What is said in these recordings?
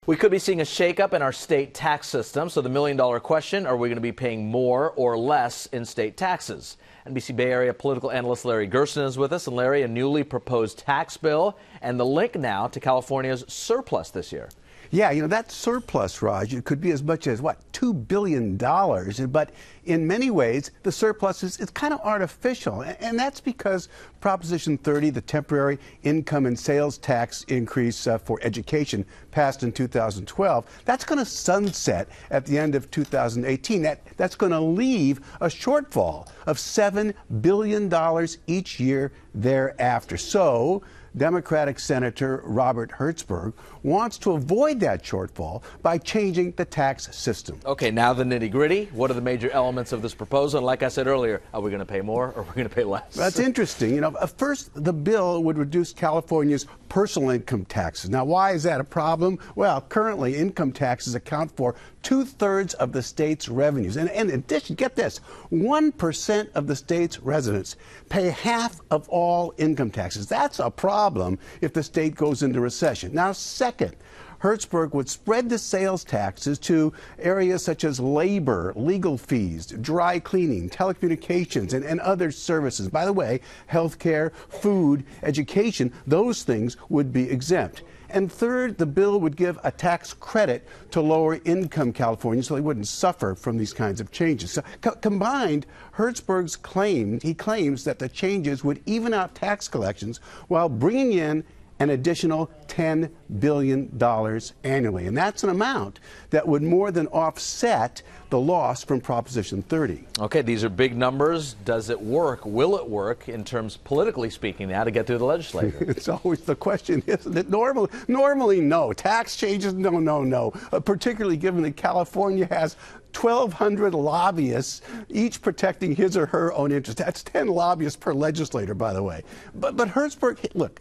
We could be seeing a shakeup in our state tax system. So the million-dollar question, are we going to be paying more or less in state taxes? NBC Bay Area political analyst Larry Gerston is with us. And Larry, a newly proposed tax bill and the link now to California's surplus this year. Yeah, that surplus, Raj, it could be as much as, what, $2 billion. But in many ways, the surplus is kind of artificial. And that's because Proposition 30, the temporary income and sales tax increase for education, passed in 2012, that's going to sunset at the end of 2018. That's going to leave a shortfall of $7 billion each year thereafter. So Democratic Senator Robert Hertzberg wants to avoid that shortfall by changing the tax system. Okay, now the nitty-gritty. What are the major elements of this proposal? And like I said earlier, are we going to pay more or are we going to pay less? That's interesting. First, the bill would reduce California's personal income taxes. Now, why is that a problem? Well, currently, income taxes account for 2/3 of the state's revenues. And in addition, get this, 1% of the state's residents pay half of all income taxes. That's a problem if the state goes into recession. Now, second, Hertzberg would spread the sales taxes to areas such as labor, legal fees, dry cleaning, telecommunications, and other services. By the way, healthcare, food, education, those things would be exempt. And third, the bill would give a tax credit to lower income Californians so they wouldn't suffer from these kinds of changes. So combined, Hertzberg's claims that the changes would even out tax collections while bringing in an additional $10 billion annually. And that's an amount that would more than offset the loss from Proposition 30. Okay, these are big numbers. Does it work? Will it work in terms, politically speaking, now to get through the legislature? It's always the question, isn't it? Normally, no. Tax changes, no. Particularly given that California has 1,200 lobbyists, each protecting his or her own interest. That's 10 lobbyists per legislator, by the way. But Hertzberg, look,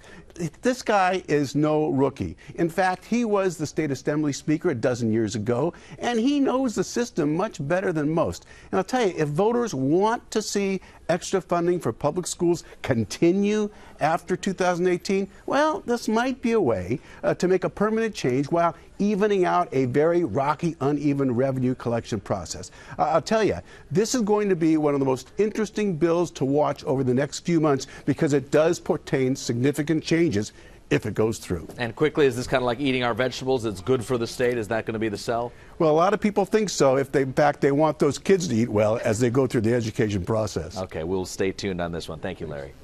this guy is no rookie. In fact, he was the state assembly speaker a dozen years ago, and he knows the system much better than most. And I'll tell you, if voters want to see extra funding for public schools continue after 2018, well, this might be a way to make a permanent change while evening out a very rocky, uneven revenue collection process. I'll tell you, this is going to be one of the most interesting bills to watch over the next few months because it does portend significant changes if it goes through. And quickly, is this kind of like eating our vegetables? It's good for the state. Is that going to be the sell? Well, a lot of people think so if in fact they want those kids to eat well as they go through the education process. Okay, we'll stay tuned on this one. Thank you, Larry.